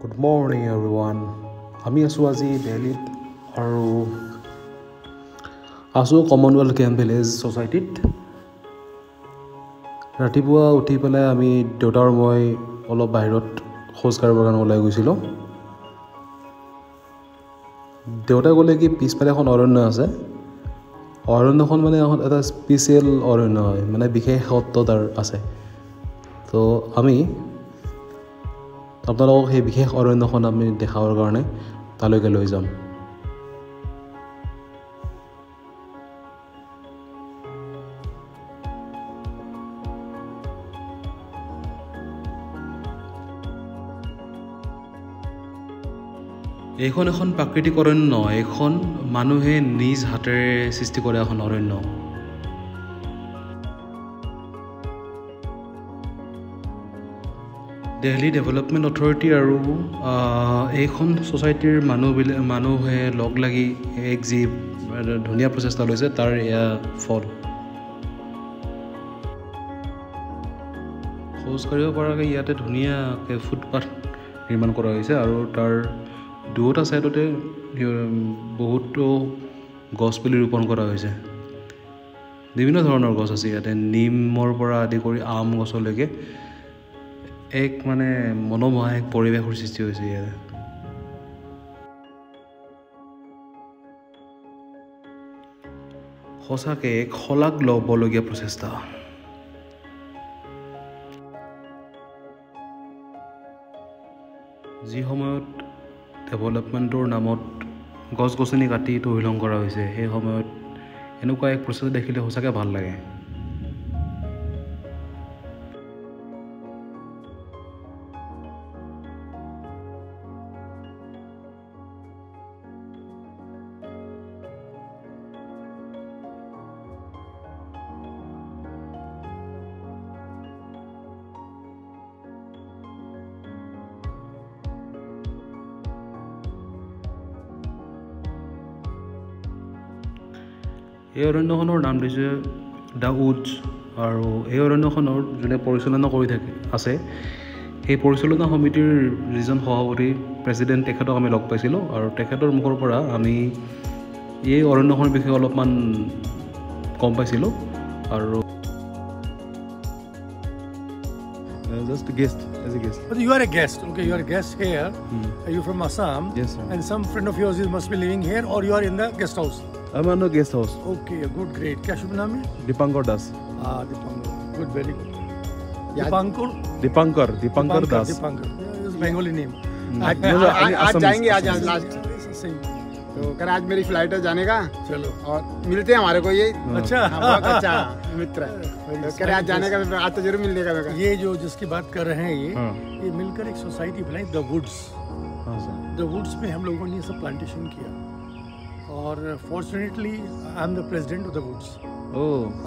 Good morning everyone. আমি আছোঁ আজি দিল্লীত আৰু আছোঁ কমনৱেলথ গেম ভিলেজ ছ'চাইটিত। ৰাতিপুৱা উঠি পেলাই আমি দেউতা আৰু মই অলপ বাহিৰত খোজ কাঢ়িবৰ কাৰণে ওলাই গৈছিলোঁ। দেউতাই ক'লে কি পিছফালে এখন অৰণ্য আছে। অৰণ্যখন মানে এটা স্পেচিয়েল অৰণ্য হয়, মানে বিশেষত্ব তাৰ আছে। তো আমি আপোনালোকক সেই বিশেষ অৰণ্যখন আমি দেখাবৰ কাৰণে তালৈকে লৈ যাম। এইখন এখন প্ৰাকৃতিক অৰণ্য, এইখন মানুহে নিজ হাতেৰে সৃষ্টি কৰা এখন অৰণ্য। দিল্লী ডেভেলপমেণ্ট অথৰিটি আৰু এইখন ছ'চাইটিৰ মানুহে লগ লাগি এক যি ধুনীয়া প্ৰচেষ্টা লৈছে তাৰ এয়া ফল। খোজ কাঢ়িব পৰাকৈ ইয়াতে ধুনীয়াকৈ ফুটপাথ নিৰ্মাণ কৰা হৈছে আৰু তাৰ দুয়োটা ছাইডতে বহুতো গছ পুলি ৰোপণ কৰা হৈছে। বিভিন্ন ধৰণৰ গছ আছে ইয়াতে, নিমৰ পৰা আদি কৰি আম গছলৈকে এক মানে মনোমোহা এক পৰিৱেশৰ সৃষ্টি হৈছে ইয়াতে। সঁচাকৈ এক শলাগ ল'বলগীয়া প্ৰচেষ্টা। যি সময়ত ডেভেলপমেণ্টৰ নামত গছ গছনি কাটি তহিলং কৰা হৈছে, সেই সময়ত এনেকুৱা এক প্ৰচেষ্টা দেখিলে সঁচাকৈ ভাল লাগে। এই অৰণ্যখনৰ নাম দিছে দ্য উডছ, আৰু এই অৰণ্যখনৰ যোনে পৰিচালনা কৰি আছে সেই পৰিচালনা সমিতিৰ যিজন সভাপতি প্ৰেছিডেণ্ট, তেখেতক আমি লগ পাইছিলোঁ আৰু তেখেতৰ মুখৰ পৰা আমি এই অৰণ্যখনৰ বিষয়ে অলপমান গম পাইছিলোঁ। আৰু just a guest, as a guest. But you are a guest, okay? You are a guest here. Are you from Assam? Yes, sir. And some friend of yours must be living here, or you are in the guest house. I'm in the guest house. Okay, good, great. क्या शुभ नाम है? Dipankar Das. Dipankar. Good, very good. Dipankar. Dipankar Das. Dipankar. Yeah, it's Bengali name. आज जाएंगे, आज last. Same. तो कर आज मेरी फ्लाइट है जाने का, चलो और मिलते हैं हमारे को ये अच्छा बहुत अच्छा मित्र है। तो करे आज जाने का, आज तो जरूर मिलने का मेरा। ये जो जिसकी बात कर रहे हैं ये मिलकर एक सोसाइटी बनाई, द वुड्स। द वुड्स में हम लोगों ने ये सब प्लांटेशन किया और fortunately I am the president of the woods.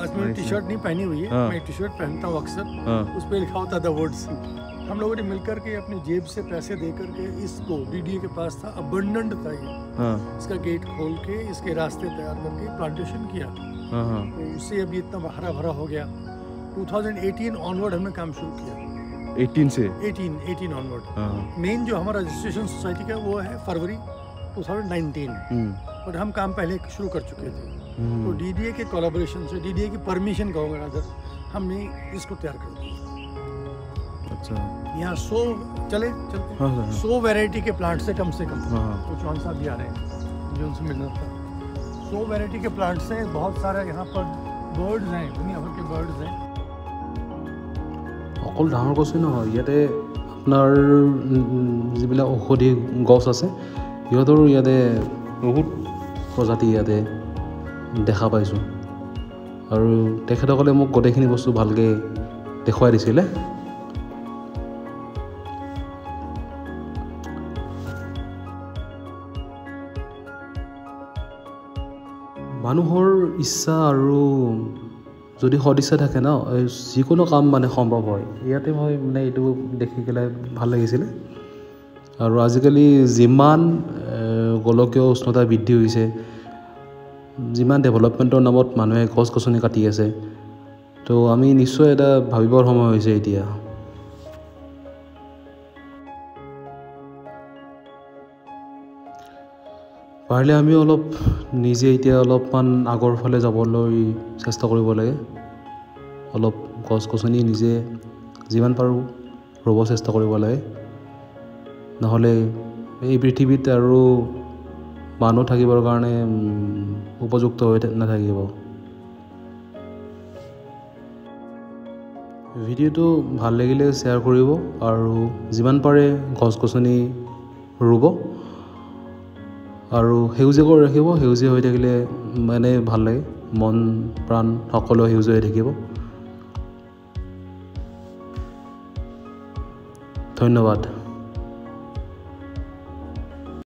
आज मैंने टी शर्ट नहीं पहनी हुई है, मैं टी शर्ट पहनता हूँ अक्सर, उस पर लिखा होता द वुड्स। हम लोगों ने मिलकर के अपनी जेब से पैसे दे करके इसको डीडीए के पास था, अबंडेंट था ये, इसका गेट खोल के इसके रास्ते तैयार करके प्लांटेशन किया। तो उससे अभी इतना हरा भरा हो गया। 2018 ऑनवर्ड हमने काम शुरू किया। 18 ऑनवर्ड। मेन जो हमारा रजिस्ट्रेशन सोसाइटी का वो है फरवरी 2019, बट हम काम पहले शुरू कर चुके थे। तो डीडीए के कोलैबोरेशन से, डीडीए की परमिशन कहूँगा रादर, हमने इसको तैयार कर दिया। अच्छा, यहाँ 100 वैरायटी के प्लांट से कम तो चौहान साहब भी आ रहे हैं, जो उनसे मिलना था। 100 वैरायटी के प्लांट्स हैं, बहुत सारे यहाँ पर बर्ड्स हैं, दुनिया भर के बर्ड्स हैं। অকল ডাঙৰ গছেই নহয়, ইয়াতে আপোনাৰ যিবিলাক ঔষধি গছ আছে সিহঁতৰো ইয়াতে বহুত প্ৰজাতি ইয়াতে দেখা পাইছোঁ। আৰু তেখেতসকলে মোক গোটেইখিনি বস্তু ভালকৈ দেখুৱাই দিছিলে। মানুহৰ ইচ্ছা আৰু যদি সদিচ্ছা থাকে ন, যিকোনো কাম মানে সম্ভৱ হয়। ইয়াতে মই মানে এইটো দেখি পেলাই ভাল লাগিছিলে। আৰু আজিকালি যিমান গোলকীয় উষ্ণতা বৃদ্ধি হৈছে, যিমান ডেভেলপমেণ্টৰ নামত মানুহে গছ গছনি কাটি আছে, তো আমি নিশ্চয় এটা ভাবিবৰ সময় হৈছে এতিয়া। পাৰিলে আমি অলপ নিজে এতিয়া অলপমান আগৰ ফালে যাবলৈ চেষ্টা কৰিব লাগে অলপ গছ গছনি নিজে যিমান পাৰোঁ ৰুব চেষ্টা কৰিব লাগে নহ'লে এই পৃথিৱীত আৰু মানুহ থাকিবৰ কাৰণে উপযুক্ত হৈ নাথাকিব ভিডিঅ'টো ভাল লাগিলে শ্বেয়াৰ কৰিব আৰু যিমান পাৰে গছ গছনি ৰুব আৰু সেউজীয়া কৰি ৰাখিব সেউজীয়া হৈ থাকিলে মানে ভাল লাগে মন প্ৰাণ সকলো সেউজীয়া হৈ থাকিব ধন্যবাদ